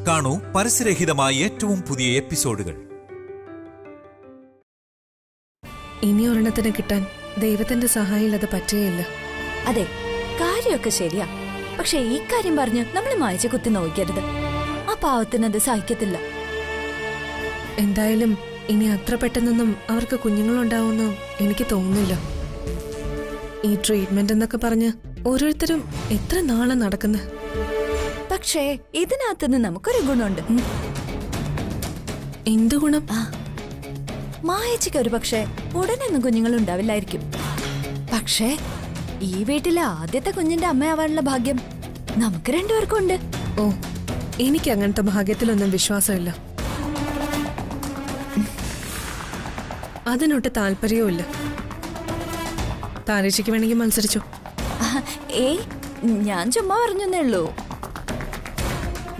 കാണൂ പരസ്യരഹിതമായ ഏറ്റവും പുതിയ എപ്പിസോഡുകൾ. ഇനി ഒരെണ്ണത്തിന് കിട്ടാൻ ദൈവത്തിന്റെ സഹായം അത് പറ്റുകയില്ല. അതെ, കാര്യമൊക്കെ ശരിയാ. പക്ഷെ ഈ കാര്യം പറഞ്ഞ് നമ്മൾ മായച്ച കുത്തി നോക്കരുത്. ആ പാവത്തിനത് സഹിക്കത്തില്ല. എന്തായാലും ഇനി അത്ര പെട്ടെന്നൊന്നും അവർക്ക് കുഞ്ഞുങ്ങളുണ്ടാവുമെന്ന് എനിക്ക് തോന്നുന്നില്ല. ഈ ട്രീറ്റ്മെന്റ് എന്നൊക്കെ പറഞ്ഞ് ഓരോരുത്തരും എത്ര നാളെ നടക്കുന്നത്. പക്ഷേ ഇതിനകത്തുനിന്ന് നമുക്കൊരു ഗുണമുണ്ട്. എന്ത് ഗുണം? മായച്ചയ്ക്ക് ഒരു പക്ഷേ ഉടനെയൊന്നും കുഞ്ഞുങ്ങളുണ്ടാവില്ലായിരിക്കും. പക്ഷേ ഈ വീട്ടിലെ ആദ്യത്തെ കുഞ്ഞിന്റെ അമ്മയാവാനുള്ള ഭാഗ്യം നമുക്ക് രണ്ടുപേർക്കും ഉണ്ട്. ഓ, എനിക്ക് അങ്ങനത്തെ ഭാഗ്യത്തിലൊന്നും വിശ്വാസമില്ല. അതിനൊട്ട് താല്പര്യവുമില്ല. താരേച്ചിക്ക് വേണമെങ്കിൽ മത്സരിച്ചോ. ഏയ്, ഞാൻ ചുമ്മാ പറഞ്ഞേ ഉള്ളൂ.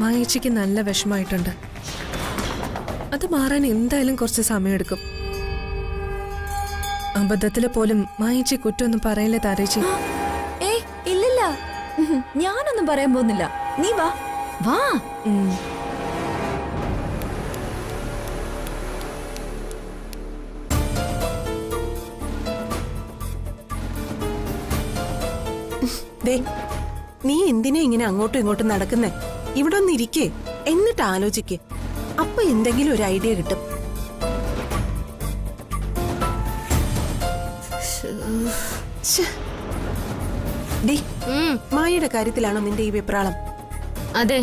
മായേച്ചിക്ക് നല്ല വിഷമായിട്ടുണ്ട്. അത് മാറാൻ എന്തായാലും കുറച്ച് സമയമെടുക്കും. അബദ്ധത്തില് പോലും മായേച്ചി കുറ്റമൊന്നും പറയില്ലേ താരേച്ചി? ഏയ്, ഇല്ലില്ല, ഞാനൊന്നും പറയാൻ പോകുന്നില്ല. നീ വാ വാ. നീ എന്തിനാ ഇങ്ങനെ അങ്ങോട്ടും ഇങ്ങോട്ടും നടക്കുന്നേ? ഇവിടെ ഒന്ന് ഇരിക്കേ, എന്നിട്ട് ആലോചിക്കേ. അപ്പൊ എന്തെങ്കിലും ഒരു ഐഡിയ കിട്ടും. മായയുടെ കാര്യത്തിലാണോ നിന്റെ ഈ വെപ്രാളം? അതെ,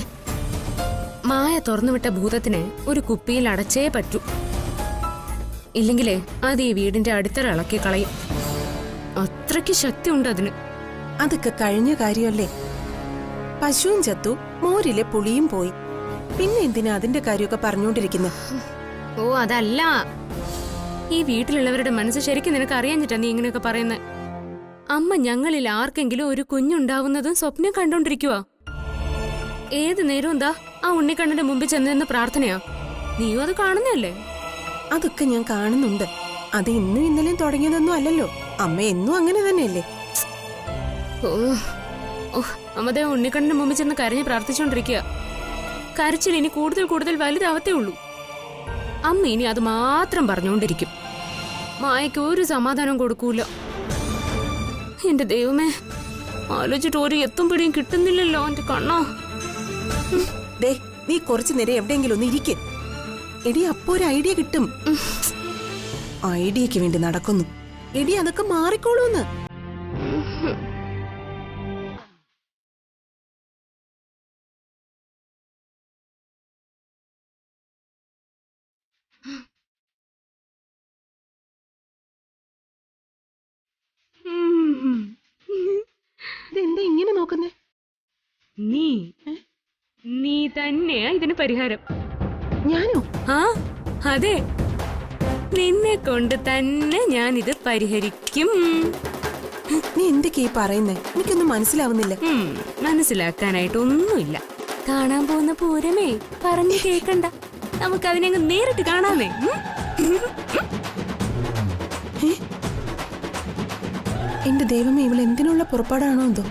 മായ തുറന്നുവിട്ട ഭൂതത്തിനെ ഒരു കുപ്പിയിൽ അടച്ചേ പറ്റൂ. ഇല്ലെങ്കിലേ അത് ഈ വീടിന്റെ അടിത്തറ ഇളക്കി കളയും. അത്രയ്ക്ക് ശക്തി ഉണ്ട് അതിന്. അതൊക്കെ കഴിഞ്ഞ കാര്യമല്ലേ. പശുവും ചത്തു, മോരിലെ പുളിയും പോയി. പിന്നെ എന്തിനാ അതിന്റെ കാര്യമൊക്കെ പറഞ്ഞുകൊണ്ടിരിക്കുന്നത്? ഓ, അതല്ല. ഈ വീട്ടിലുള്ളവരുടെ മനസ്സ് ശരിക്കും നിനക്ക് അറിയാഞ്ഞിട്ടാ നീ ഇങ്ങനെയൊക്കെ പറയുന്നത്. അമ്മ ഞങ്ങളിൽ ആർക്കെങ്കിലും ഒരു കുഞ്ഞുണ്ടാവുന്നതും സ്വപ്നം കണ്ടോണ്ടിരിക്കുവാ. ഏത് നേരവും എന്താ ആ ഉണ്ണിക്കണ്ണന്റെ മുമ്പിൽ ചെന്നെന്ന് പ്രാർത്ഥനയാ. നീയും അത് കാണുന്നല്ലേ? അതൊക്കെ ഞാൻ കാണുന്നുണ്ട്. അത് ഇന്നും ഇന്നലെയും തുടങ്ങിയതൊന്നും അല്ലല്ലോ. അമ്മ എന്നും അങ്ങനെ തന്നെയല്ലേ. അമ്മതേ ഉണ്ണിക്കണ്ണന്റെ മുമ്പിൽ ചെന്ന് കരഞ്ഞ് പ്രാർത്ഥിച്ചോണ്ടിരിക്കുക. കരച്ചിൽ ഇനി കൂടുതൽ കൂടുതൽ വലുതാവത്തേ ഉള്ളൂ. അമ്മ ഇനി അത് മാത്രം പറഞ്ഞുകൊണ്ടിരിക്കും. മായയ്ക്ക് ഒരു സമാധാനം കൊടുക്കൂല. എന്റെ ദൈവമേ, ആലോചിച്ചിട്ട് ഒരു എത്തും പിടിയും കിട്ടുന്നില്ലല്ലോ എന്റെ കണ്ണോ. നീ കുറച്ചു നേരം എവിടെയെങ്കിലും ഒന്ന് ഇരിക്കേ. എടി, അപ്പോ ഒരു ഐഡിയ കിട്ടും. ഐഡിയക്ക് വേണ്ടി നടക്കുന്നു. എടി, അതൊക്കെ മാറിക്കോളൂന്ന്. ഇതെന്താ ഇങ്ങനെ നോക്കുന്നേ? നീ തന്നെയാ ഇതിന് പരിഹാരം. ഞാനോ? ആ, അതെ, നിന്നെ കൊണ്ട് തന്നെ ഞാനിത് പരിഹരിക്കും. നീ എന്തൊക്കെയാ പറയുന്നേ? എനിക്കൊന്നും മനസ്സിലാവുന്നില്ല. മനസ്സിലാക്കാനായിട്ടൊന്നുമില്ല. കാണാൻ പോകുന്ന പൂരമേ പറഞ്ഞു കേക്കണ്ട. നമുക്കതിനെ നേരിട്ട് കാണാമേ. എന്റെ ദൈവമേ, ഇവൾ എന്തിനുള്ള പുറപ്പാടാണോ എന്തോ.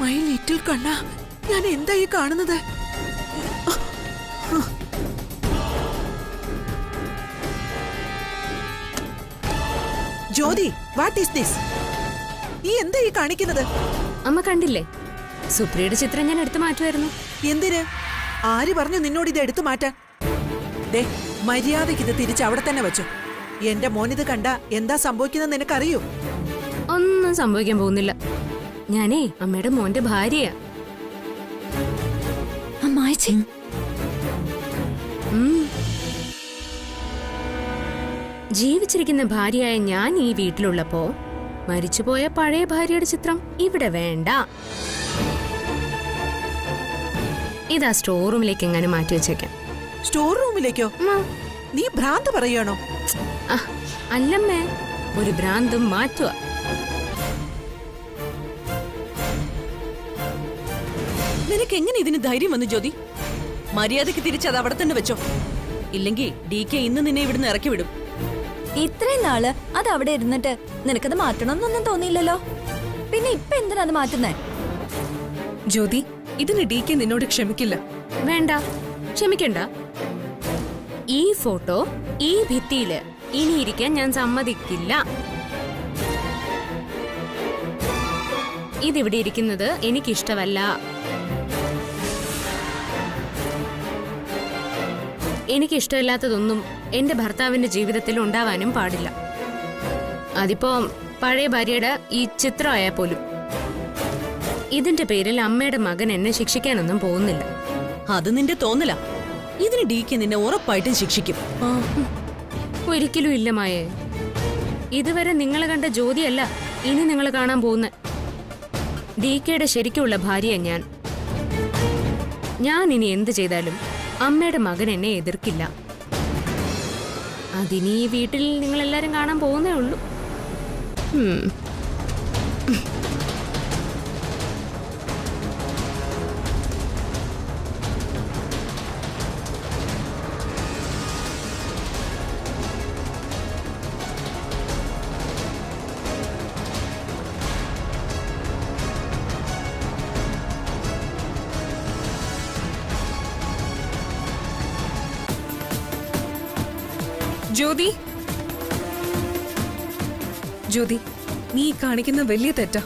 മൈ ലിറ്റിൽ കണ്ണ, ഞാൻ എന്താ ഈ കാണുന്നത്? Jyothi, what is this? നീ എന്താ ഈ കാണിക്കുന്നത്? അമ്മ കണ്ടില്ലേ, സുപ്രിയുടെ ചിത്രം ഞാൻ എടുത്തു മാറ്റുമായിരുന്നു. എന്തിന്? ആര് പറഞ്ഞു നിന്നോട് ഇത് എടുത്തു മാറ്റാൻ? മര്യാദയ്ക്ക് ഇത് തിരിച്ച് അവിടെ തന്നെ വെച്ചു. എന്റെ മോനിത് കണ്ട എന്താ സംഭവിക്കുന്നത് നിനക്കറിയോ? ഒന്നും സംഭവിക്കാൻ പോകുന്നില്ല. ഞാനേ അമ്മയുടെ മോന്റെ ഭാര്യയാ. അമ്മായിച്ചി, ജീവിച്ചിരിക്കുന്ന ഭാര്യയായ ഞാൻ ഈ വീട്ടിലുള്ളപ്പോ മരിച്ചുപോയ പഴയ ഭാര്യയുടെ ചിത്രം ഇവിടെ വേണ്ട. ഇതാ സ്റ്റോർ റൂമിലേക്ക് എങ്ങനെ മാറ്റി വെച്ചേക്കാം. സ്റ്റോർ റൂമിലേക്കോ? നീ ഭ്രാന്ത് പറയണോ? അല്ലമ്മേ, ഒരു ഭ്രാന്തും മാറ്റുക. നിനക്ക് എങ്ങനെ ഇതിന് ധൈര്യം വന്നു ജ്യോതി? മര്യാദക്ക് തിരിച്ചത് അവിടെ തന്നെ വെച്ചോ, ഇല്ലെങ്കിൽ DK ഇന്ന് നിന്നെ ഇവിടുന്ന് ഇറക്കി വിടും. ഇത്രയും നാള് അത് അവിടെ ഇരുന്നിട്ട് നിനക്കത് മാറ്റണമെന്നൊന്നും തോന്നിയില്ലല്ലോ. പിന്നെ ഇപ്പൊ എന്തിനാ അത് മാറ്റുന്നേ? ജ്യോതി, ഇതിന് DK നിന്നോട് ക്ഷമിക്കില്ല. വേണ്ട, ക്ഷമിക്കണ്ട. ഈ ഫോട്ടോ ഈ ഭിത്തിയില് ഇനിയിരിക്കാൻ ഞാൻ സമ്മതിക്കില്ല. ഇതിവിടെ ഇരിക്കുന്നത് എനിക്കിഷ്ടമല്ല. എനിക്കിഷ്ടമില്ലാത്തതൊന്നും എന്റെ ഭർത്താവിന്റെ ജീവിതത്തിൽ ഉണ്ടാവാനും പാടില്ല. അതിപ്പോ പഴയ ഭാര്യയുടെ ഈ ചിത്രമായാൽ പോലും. ഇതിന്റെ പേരിൽ അമ്മയുടെ മകൻ എന്നെ ശിക്ഷിക്കാനൊന്നും പോകുന്നില്ല. അത് നിന്റെ തോന്നല. ഇതിന് DK നിന്നെ ഉറപ്പായിട്ടും ശിക്ഷിക്കും. ഒരിക്കലും ഇല്ല മായേ. ഇതുവരെ നിങ്ങൾ കണ്ട ജ്യോതിയല്ല ഇനി നിങ്ങൾ കാണാൻ പോകുന്ന. DKയുടെ ശരിക്കുള്ള ഭാര്യയാ ഞാൻ. ഞാൻ ഇനി എന്ത് ചെയ്താലും അമ്മയുടെ മകൻ എന്നെ എതിർക്കില്ല. അതിനി ഈ വീട്ടിൽ നിങ്ങളെല്ലാരും കാണാൻ പോകുന്നേ ഉള്ളൂ. ജ്യോതി, ജ്യോതി, നീ കാണിക്കുന്ന വലിയ തെറ്റാ.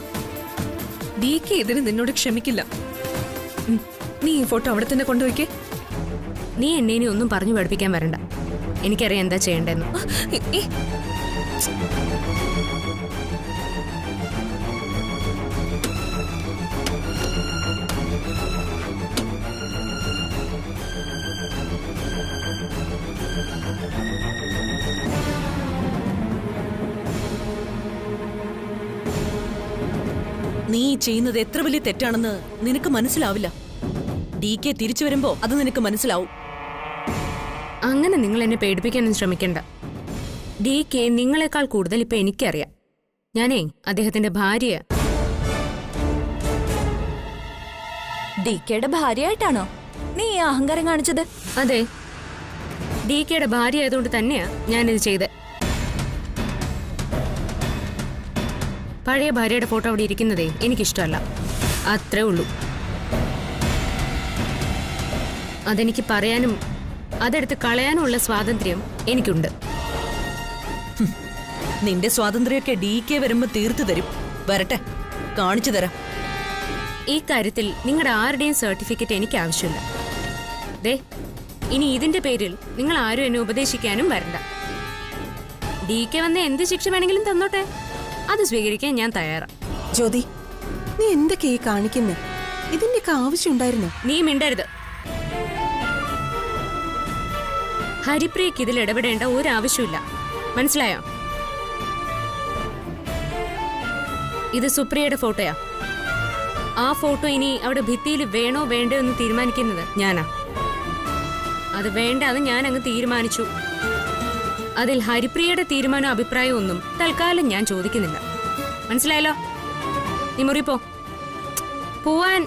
DK ഇതിന് നിന്നോട് ക്ഷമിക്കില്ല. നീ ഈ ഫോട്ടോ അവിടെ തന്നെ കൊണ്ടുപോയിക്കേ. നീ എന്നെ ഇനി ഒന്നും പറഞ്ഞു പഠിപ്പിക്കാൻ വരണ്ട. എനിക്കറിയാം എന്താ ചെയ്യണ്ടെന്ന്. നീ ചെയ്യുന്നത് എത്ര വലിയ തെറ്റാണെന്ന് നിനക്ക് മനസ്സിലാവില്ല. DK തിരിച്ചു വരുമ്പോ അത് നിനക്ക് മനസ്സിലാവും. അങ്ങനെ നിങ്ങൾ എന്നെ പേടിപ്പിക്കാനൊന്നും ശ്രമിക്കണ്ട. DK നിങ്ങളെക്കാൾ കൂടുതൽ ഇപ്പൊ എനിക്കറിയാം. ഞാനേ അദ്ദേഹത്തിന്റെ ഭാര്യയാ. DKയുടെ ഭാര്യയായിട്ടാണോ നീ ഈ അഹങ്കാരം കാണിച്ചത്? അതെ, DKയുടെ ഭാര്യ ആയതുകൊണ്ട് തന്നെയാ ഞാനിത് ചെയ്തത്. പഴയ ഭാര്യയുടെ ഫോട്ടോ അവിടെ ഇരിക്കുന്നതേ എനിക്കിഷ്ടമല്ല. അത്രേ ഉള്ളൂ. അതെനിക്ക് പറയാനും അതെടുത്ത് കളയാനുമുള്ള സ്വാതന്ത്ര്യം എനിക്കുണ്ട്. നിന്റെ സ്വാതന്ത്ര്യമൊക്കെ DK വരുമ്പോ തീർത്തു തരും. വരട്ടെ, കാണിച്ചു തരാം. ഈ കാര്യത്തിൽ നിങ്ങളുടെ ആരുടെയും സർട്ടിഫിക്കറ്റ് എനിക്ക് ആവശ്യമില്ല. ദേ, ഇനി ഇതിന്റെ പേരിൽ നിങ്ങൾ ആരും എന്നെ ഉപദേശിക്കാനും വരണ്ട. DK വന്ന് എന്ത് ശിക്ഷ വേണമെങ്കിലും തന്നോട്ടെ, അത് സ്വീകരിക്കാൻ ഞാൻ തയ്യാറാ. ജ്യോതി, നീ എന്തൊക്കെയാ കാണിക്കുന്നേ? ഇതിന്റെയൊക്കെ ആവശ്യമുണ്ടായിരുന്നോ? നീ മിണ്ടരുത്. ഹരിപ്രിയക്ക് ഇതിൽ ഇടപെടേണ്ട ഒരു ആവശ്യമില്ല, മനസ്സിലായോ? ഇത് സുപ്രിയയുടെ ഫോട്ടോയാ. ആ ഫോട്ടോ ഇനി അവിടെ ഭിത്തിയിൽ വേണോ വേണ്ടോ എന്ന് തീരുമാനിക്കുന്നത് ഞാനാ. അത് വേണ്ടാന്ന് ഞാൻ അങ്ങ് തീരുമാനിച്ചു. അതിൽ ഹരിപ്രിയയുടെ തീരുമാനം അഭിപ്രായം ഒന്നും തൽക്കാലം ഞാൻ ചോദിക്കുന്നില്ല. മനസ്സിലായല്ലോ? നീ മുറി പോ. പോവാൻ.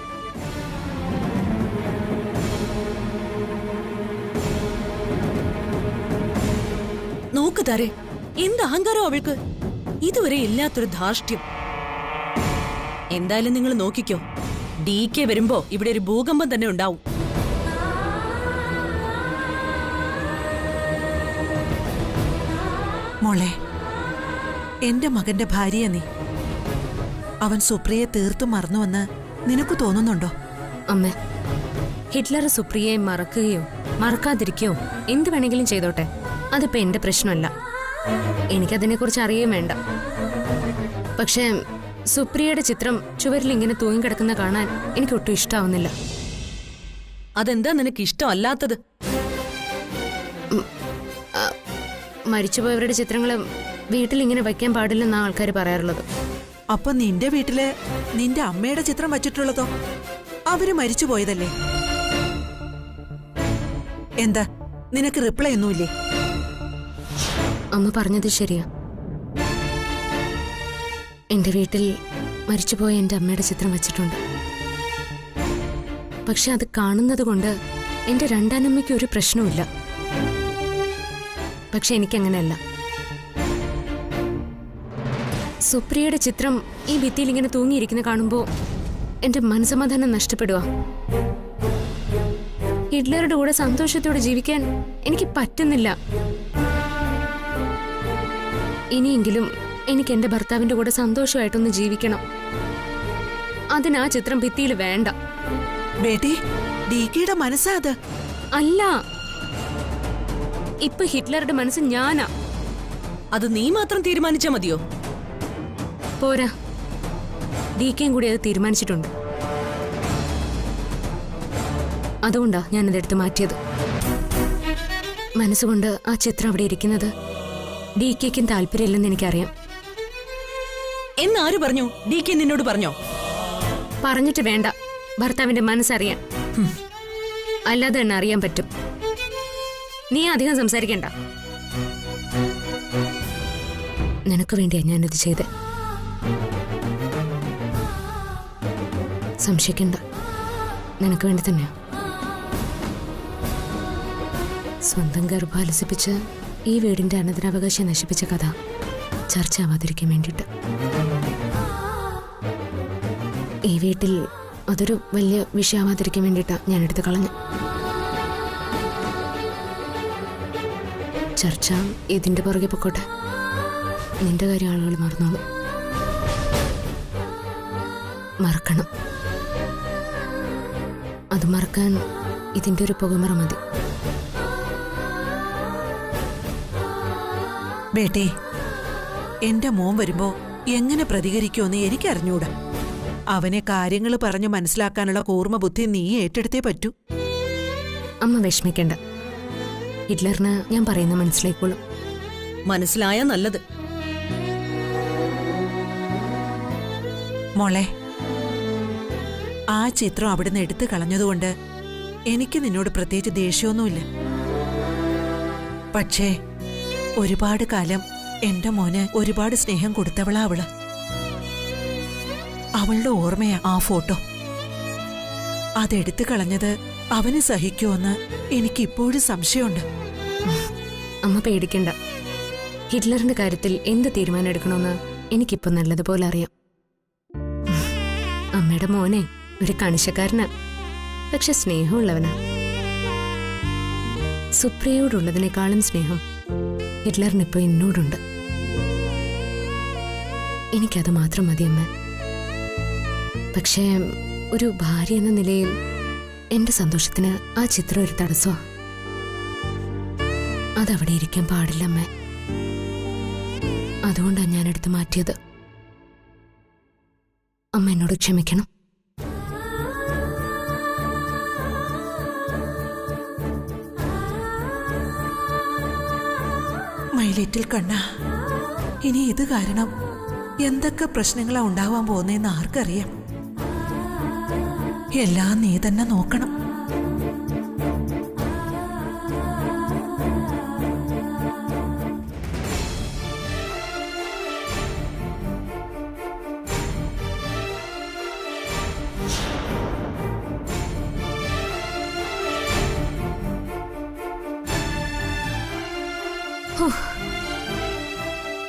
നോക്ക് താരേ, എന്ത് അഹങ്കാരം അവൾക്ക്. ഇതുവരെ ഇല്ലാത്തൊരു ധാർഷ്ട്യം. എന്തായാലും നിങ്ങൾ നോക്കിക്കോ, DK വരുമ്പോ ഇവിടെ ഒരു ഭൂകമ്പം തന്നെ ഉണ്ടാവും. മോളെ, എന്റെ മകന്റെ ഭാര്യ നീ. അവൻ സുപ്രിയെ തീർത്തും മറന്നുവെന്ന് നിനക്ക് തോന്നുന്നുണ്ടോ? അമ്മേ, ഹിറ്റ്ലർ സുപ്രിയയെ മറക്കുകയോ മറക്കാതിരിക്കയോ എന്ത് വേണമെങ്കിലും ചെയ്തോട്ടെ. അതിപ്പോ എന്റെ പ്രശ്നമല്ല. എനിക്കതിനെക്കുറിച്ച് അറിയുകയും വേണ്ട. പക്ഷേ സുപ്രിയയുടെ ചിത്രം ചുവരിൽ ഇങ്ങനെ തൂങ്ങിക്കിടക്കുന്ന കാണാൻ എനിക്കൊട്ടും ഇഷ്ടാവുന്നില്ല. അതെന്താ നിനക്ക് ഇഷ്ടമല്ലാത്തത്? മരിച്ചുപോയവരുടെ ചിത്രങ്ങൾ വീട്ടിൽ ഇങ്ങനെ വയ്ക്കാൻ പാടില്ലെന്നാണ് ആൾക്കാർ പറയാറുള്ളത്. അപ്പൊ നിന്റെ വീട്ടില് നിന്റെ അമ്മയുടെ ചിത്രം വച്ചിട്ടുള്ളതോ? അവര് മരിച്ചുപോയതല്ലേ? എന്താ നിനക്ക് റിപ്ലൈ ഒന്നുമില്ലേ? അമ്മ പറഞ്ഞത് ശരിയാ. എന്റെ വീട്ടിൽ മരിച്ചുപോയ എന്റെ അമ്മയുടെ ചിത്രം വച്ചിട്ടുണ്ട്. പക്ഷെ അത് കാണുന്നത് കൊണ്ട് എന്റെ രണ്ടാനമ്മയ്ക്ക് ഒരു പ്രശ്നവുമില്ല. പക്ഷെ എനിക്കങ്ങനെയല്ല. സുപ്രിയയുടെ ചിത്രം ഈ ഭിത്തിയിൽ ഇങ്ങനെ തൂങ്ങിയിരിക്കുന്ന കാണുമ്പോ എന്റെ മനസ്സമാധാനം നഷ്ടപ്പെടുക. ഹിറ്റ്ലറുടെ കൂടെ സന്തോഷത്തോടെ ജീവിക്കാൻ എനിക്ക് പറ്റുന്നില്ല. ഇനിയെങ്കിലും എനിക്ക് എന്റെ ഭർത്താവിന്റെ കൂടെ സന്തോഷമായിട്ടൊന്ന് ജീവിക്കണം. അതിനാ ചിത്രം ഭിത്തിയിൽ വേണ്ട. ബേട്ടി, ഡികെയുടെ മനസ്സാ അത്. അല്ല, ഇപ്പൊ ഹിറ്റ്ലറുടെ മനസ്സ് ഞാനാ. അത് നീ മാത്രം തീരുമാനിച്ചാ മതിയോ? പോരാ, ഡികെയും കൂടി അത് തീരുമാനിച്ചിട്ടുണ്ട്. അതുകൊണ്ടാ ഞാനതെടുത്ത് മാറ്റിയത്. മനസ്സുകൊണ്ട് ആ ചിത്രം അവിടെ ഇരിക്കുന്നത് ഡികെക്കും താല്പര്യമില്ലെന്ന് എനിക്കറിയാം. എന്നാര് പറഞ്ഞു? ഡികെ നിന്നോട് പറഞ്ഞോ? പറഞ്ഞിട്ട് വേണ്ട, ഭർത്താവിന്റെ മനസ്സറിയാൻ. അല്ലാതെ തന്നെ അറിയാൻ പറ്റും. നീ അധികം സംസാരിക്കണ്ട. നിനക്ക് വേണ്ടിയാ ഞാനിത് ചെയ്ത്. സംശയിക്കണ്ട, നിനക്ക് വേണ്ടി തന്നെയാ. സ്വന്തം ഗർഭാലസിപ്പിച്ച് ഈ വീടിന്റെ അനന്തരാവകാശം നശിപ്പിച്ച കഥ ചർച്ച ആവാതിരിക്കാൻ വേണ്ടിയിട്ട്. ഈ വീട്ടിൽ അതൊരു വലിയ വിഷയമാവാതിരിക്കാൻ വേണ്ടിയിട്ടാ ഞാൻ എടുത്ത് കളഞ്ഞു. ചർച്ച ഇതിന്റെ പുറകെ പൊക്കോട്ടെ. നിന്റെ കാര്യം ആളുകൾ മറന്നോളൂ. മറക്കണം. അത് മറക്കാൻ ഇതിന്റെ ഒരു പുകമറ മതി. ബേട്ടി, എന്റെ മോൻ വരുമ്പോ എങ്ങനെ പ്രതികരിക്കുമെന്ന് എനിക്കറിഞ്ഞൂടാ. അവനെ കാര്യങ്ങൾ പറഞ്ഞു മനസ്സിലാക്കാനുള്ള കൂർമ്മ ബുദ്ധി നീ ഏറ്റെടുത്തേ പറ്റൂ. അമ്മ വിഷമിക്കണ്ട. ഹിറ്റ്ലറിന് ഞാൻ പറയുന്ന മനസ്സിലായിക്കോളും. മനസ്സിലായാ നല്ലത്. മോളെ, ആ ചിത്രം അവിടുന്ന് എടുത്തു കളഞ്ഞതുകൊണ്ട് എനിക്ക് നിന്നോട് പ്രത്യേകിച്ച് ദേഷ്യമൊന്നുമില്ല. പക്ഷേ ഒരുപാട് കാലം എന്റെ മോന് ഒരുപാട് സ്നേഹം കൊടുത്തവളാ അവള്. അവളുടെ ഓർമ്മയാ ആ ഫോട്ടോ. അതെടുത്തു കളഞ്ഞത് അവന് സഹിക്കുമെന്ന് എനിക്കിപ്പോഴും സംശയമുണ്ട്. അമ്മ പേടിക്കണ്ട. ഹിറ്റ്ലറിന്റെ കാര്യത്തിൽ എന്ത് തീരുമാനം എടുക്കണമെന്ന് എനിക്കിപ്പോ നല്ലതുപോലെ അറിയാം. അമ്മയുടെ മോനെ ഒരു കണിശക്കാരനാ, പക്ഷെ സ്നേഹമുള്ളവനാ. സുപ്രിയയോടുള്ളതിനേക്കാളും സ്നേഹം ഹിറ്റ്ലറിനിപ്പോ എന്നോടുണ്ട്. എനിക്കത് മാത്രം മതി അമ്മ. പക്ഷേ ഒരു ഭാര്യ എന്ന നിലയിൽ എന്റെ സന്തോഷത്തിന് ആ ചിത്രം ഒരു തടസ്സമാ. അതവിടെ ഇരിക്കാൻ പാടില്ല അമ്മ. അതുകൊണ്ടാണ് ഞാൻ എടുത്ത് മാറ്റിയത്. അമ്മ എന്നോട് ക്ഷമിക്കണം. മൈ ലിറ്റിൽ കണ്ണാ, ഇനി ഇത് കാരണം എന്തൊക്കെ പ്രശ്നങ്ങളാ ഉണ്ടാവാൻ പോകുന്നതെന്ന് ആർക്കറിയാം. എല്ലാം നീ തന്നെ നോക്കണം.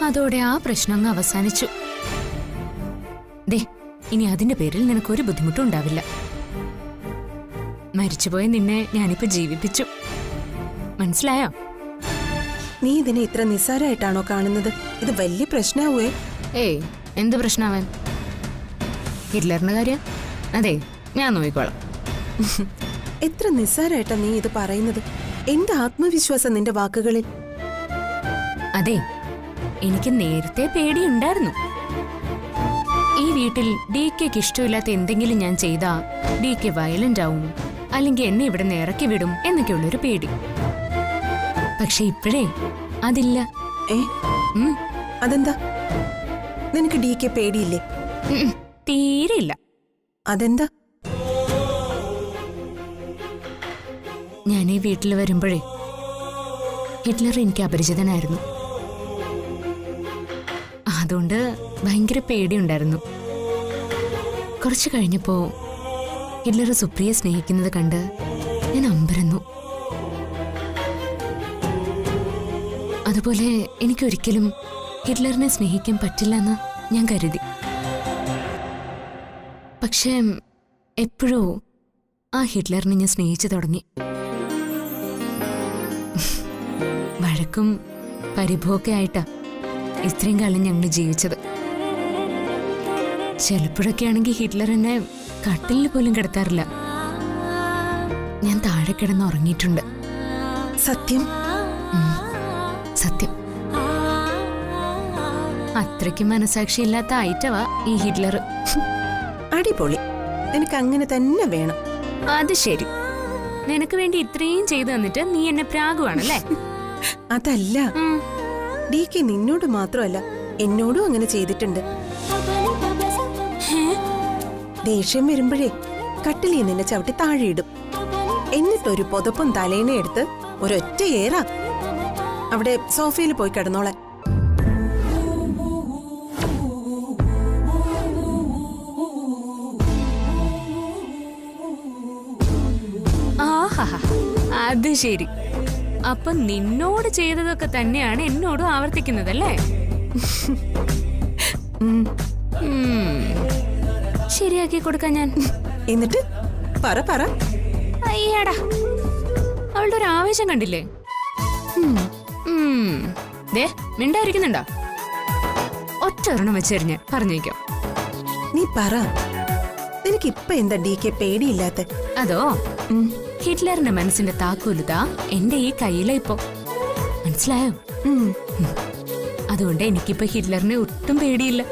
അതോടെ ആ പ്രശ്നം അങ്ങ് അവസാനിച്ചു. ദേ, ഇനി അതിന്റെ പേരിൽ നിനക്കൊരു ബുദ്ധിമുട്ടും ഉണ്ടാവില്ല. മരിച്ചുപോയ നിന്നെ ഞാനിപ്പോ ജീവിപ്പിച്ചു. മനസ്സിലായോ? നീ ഇതിനെ ഇത്ര നിസ്സാരമായിട്ടാണോ കാണുന്നത്? ഇത് വലിയ പ്രശ്നാവേ. ഏയ്, എന്ത് പ്രശ്നമാവാൻ? ഹിറ്റ്ലറിന്റെ കാര്യം അതെ, ഞാൻ നോക്കിക്കോളാം. എത്ര നിസ്സാരമായിട്ടാ നീ ഇത് പറയുന്നത്? എന്ത് ആത്മവിശ്വാസം നിന്റെ വാക്കുകളിൽ. അതെ, എനിക്ക് നേരത്തെ പേടിയുണ്ടായിരുന്നു. ഈ വീട്ടിൽ ഡികെക്ക് ഇഷ്ടമില്ലാത്ത എന്തെങ്കിലും ഞാൻ ചെയ്താ ഡികെ വയലന്റ് ആവും, അല്ലെങ്കിൽ എന്നെ ഇവിടെ നിന്ന് ഇറക്കി വിടും എന്നൊക്കെയുള്ളൊരു പേടി. പക്ഷെ ഇപ്പോഴേ അതില്ല. അതെന്താ? നിനക്ക് DK പേടിയില്ലേ? തീരെയില്ല. അതെന്താ? ഞാൻ ഈ വീട്ടിൽ വരുമ്പോഴേ ഹിറ്റ്ലർ എനിക്ക് അപരിചിതനായിരുന്നു. അതുകൊണ്ട് ഭയങ്കര പേടിയുണ്ടായിരുന്നു. കുറച്ചു കഴിഞ്ഞപ്പോ ഹിറ്റ്ലർ സുപ്രിയെ സ്നേഹിക്കുന്നത് കണ്ട് ഞാൻ അമ്പരന്നു. അതുപോലെ എനിക്കൊരിക്കലും ഹിറ്റ്ലറിനെ സ്നേഹിക്കാൻ പറ്റില്ലെന്ന് ഞാൻ കരുതി. പക്ഷേ എപ്പോഴോ ആ ഹിറ്റ്ലറിനെ ഞാൻ സ്നേഹിച്ചു തുടങ്ങി. വഴക്കും പരിഭവമൊക്കെ ആയിട്ടാ ഇത്രയും കാലം ഞങ്ങൾ ജീവിച്ചത്. ചിലപ്പോഴൊക്കെ ആണെങ്കിൽ ഹിറ്റ്ലർ എന്നെ കട്ടിലിൽ പോലും കിടത്താറില്ല. ഞാൻ താഴെ കിടന്ന് ഉറങ്ങിയിട്ടുണ്ട്. സത്യം? സത്യം. അത്രയ്ക്ക് മനസാക്ഷിയില്ലാത്ത ഐറ്റവാ ഈ ഹിറ്റ്ലർ. അടിപൊളി. എനിക്ക് അങ്ങനെ തന്നെ വേണം. അത് ശരി. നിനക്ക് വേണ്ടി ഇത്രയും ചെയ്തു തന്നിട്ട് നീ എന്നെ പ്രാഗുവാണല്ലേ? അതല്ല, DK നിന്നോട് മാത്രമല്ല എന്നോടും അങ്ങനെ ചെയ്തിട്ടുണ്ട്. ദേഷ്യം വരുമ്പോഴേ കട്ടിലിൽ നിന്നെ ചവിട്ടി താഴെയിടും. എന്നിട്ടൊരു പുതപ്പും തലേനെ എടുത്ത് ഒരൊറ്റ ഏറാ അവിടെ സോഫയിൽ പോയി കിടന്നോളെ. അത് ശരി. അപ്പൊ നിന്നോട് ചെയ്തതൊക്കെ തന്നെയാണ് എന്നോടും ആവർത്തിക്കുന്നതല്ലേ? ശരിയാക്കി കൊടുക്കാൻ ഞാൻ. എന്നിട്ട് പറ പറ. അയ്യാടാ, അവളുടെ ഒരു ആവേശം കണ്ടില്ലേ? മിണ്ടായിരിക്കുന്നുണ്ടോ? ഒറ്റ ഒരെണ്ണം വെച്ചെറിഞ്ഞ് പറഞ്ഞേക്കാം. നീ പറ, നിനക്കിപ്പൊ എന്താ DK പേടിയില്ലാത്ത? അതോ, ഹിറ്റ്ലറിന്റെ മനസ്സിന്റെ താക്കോലുതാ എന്റെ ഈ കയ്യില ഇപ്പോ. മനസ്സിലായോ? അതുകൊണ്ട് എനിക്കിപ്പോ ഹിറ്റ്ലറിനെ ഒട്ടും പേടിയില്ല.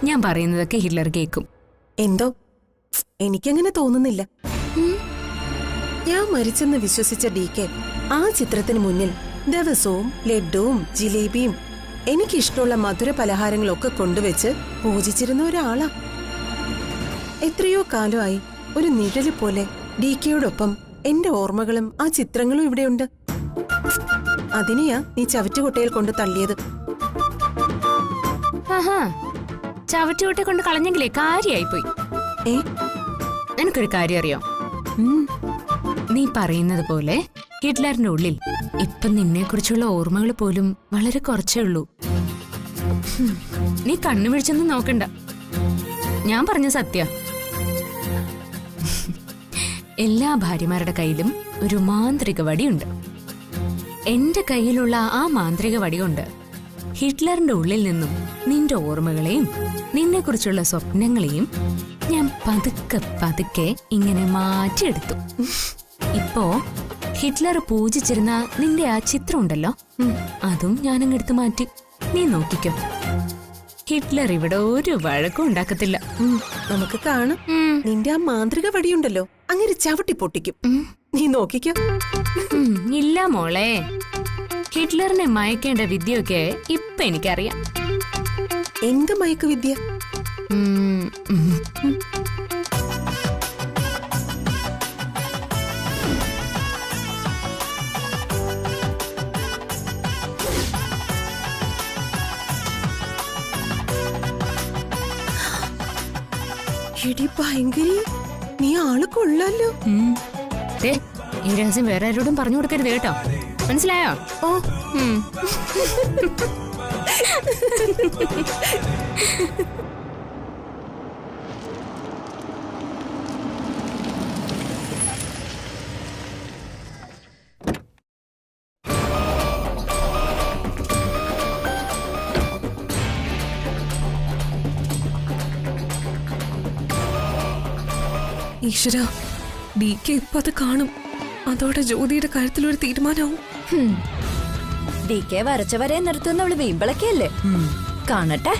ഞാൻ പറയുന്നതൊക്കെ ഹിറ്റ്ലർ കേൾക്കും. എന്തോ എനിക്കങ്ങനെ തോന്നുന്നില്ല. ഞാൻ മരിച്ചെന്ന് വിശ്വസിച്ച DK ആ ചിത്രത്തിന് മുന്നിൽ ദിവസവും ലഡ്ഡുവും ജിലേബിയും എനിക്കിഷ്ടമുള്ള മധുര പലഹാരങ്ങളൊക്കെ കൊണ്ടുവച്ച് പൂജിച്ചിരുന്ന ഒരാളാ. എത്രയോ കാലമായി ഒരു നിഴല് പോലെ DKയോടൊപ്പം എന്റെ ഓർമ്മകളും ആ ചിത്രങ്ങളും ഇവിടെയുണ്ട്. അതിനെയാ നീ ചവറ്റുകൊട്ടയിൽ കൊണ്ട് തള്ളിയത്. ചവറ്റുകൊട്ടെ കൊണ്ട് കളഞ്ഞെങ്കിലേ കാര്യായിപ്പോയി. എനിക്കൊരു കാര്യം അറിയാം. നീ പറയുന്നത് പോലെ ഹിറ്റ്ലറിന്റെ ഉള്ളിൽ ഇപ്പൊ നിന്നെ കുറിച്ചുള്ള ഓർമ്മകൾ പോലും വളരെ കുറച്ചേ ഉള്ളൂ. നീ കണ്ണു പിടിച്ചൊന്നും നോക്കണ്ട. ഞാൻ പറഞ്ഞ സത്യ. എല്ലാ ഭാര്യമാരുടെ കയ്യിലും ഒരു മാന്ത്രിക വടിയുണ്ട്. എന്റെ കയ്യിലുള്ള ആ മാന്ത്രിക വടി കൊണ്ട് ഹിറ്റ്ലറിന്റെ ഉള്ളിൽ നിന്നും നിന്റെ ഓർമ്മകളെയും നിന്നെ കുറിച്ചുള്ള സ്വപ്നങ്ങളെയും ഞാൻ പതുക്കെ പതുക്കെ ഇങ്ങനെ മാറ്റിയെടുത്തു. ഇപ്പോ ഹിറ്റ്ലർ പൂജിച്ചിരുന്ന നിന്റെ ആ ചിത്രം ഉണ്ടല്ലോ, അതും ഞാനങ്ങെടുത്ത് മാറ്റി. നീ നോക്കിക്കോ, ഹിറ്റ്ലർ ഇവിടെ ഒരു വഴക്കും ഉണ്ടാക്കത്തില്ല. നമുക്ക് കാണാം. നിന്റെ ആ മാന്ത്രിക വടിയുണ്ടല്ലോ, അങ്ങനെ ചവിട്ടി പൊട്ടിക്കും. നീ നോക്കിക്കോ. ഇല്ല മോളെ, ഹിറ്റ്ലറിനെ മയക്കേണ്ട വിദ്യയൊക്കെ ഇപ്പൊ എനിക്കറിയാം. എന്ത് മയക്ക് വിദ്യ? എടി ഭയങ്കരി, നീ ആള് കൊള്ളാലോ. ഈ രഹസ്യം വേറെ ആരോടും പറഞ്ഞു കൊടുക്കരുത് കേട്ടോ, മനസ്സിലായോ? ഓ, ഈശ്വര, DK ഇപ്പൊ അത് കാണും. അതോടെ ജ്യോതിയുടെ കാര്യത്തിലൊരു തീരുമാനവും. DK വരച്ച വരെ നിർത്തുന്നവള് വീമ്പിളക്കല്ലേ? കാണട്ടെ.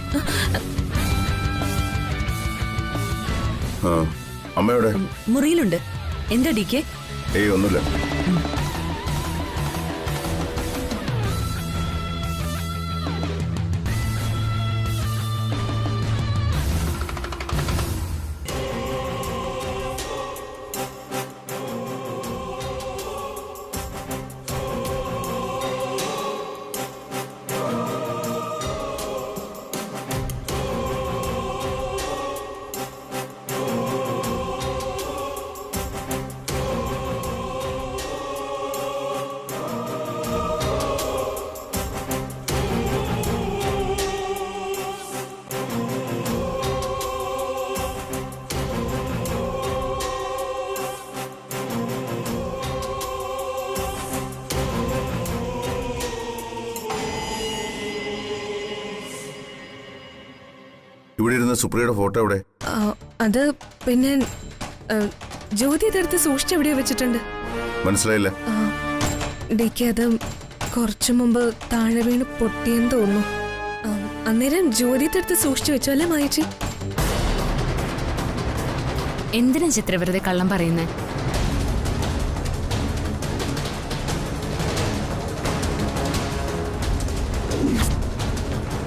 അമ്മയോടെ മുറിയിലുണ്ട്. എന്താ DK? ഏയ് ഒന്നുമില്ല. നിൽക്കുന്ന സുപ്രിയയുടെ ഫോട്ടോ എവിടെ? അത് പിന്നെ ജ്യോതി ഇതെടുത്ത് സൂക്ഷിച്ചെവിടെയോ വെച്ചിട്ടുണ്ട്. മനസ്സിലായില്ല. ഡിക്ക് അത് കുറച്ചു മുമ്പ് താഴെ വീണ് പൊട്ടിയെന്ന് തോന്നുന്നു. അന്നേരം ജ്യോതി ഇതെടുത്ത് സൂക്ഷിച്ചു വെച്ചു അല്ലേ മായച്ചി? എന്തിനാ ചിത്ര വെറുതെ കള്ളം പറയുന്നേ?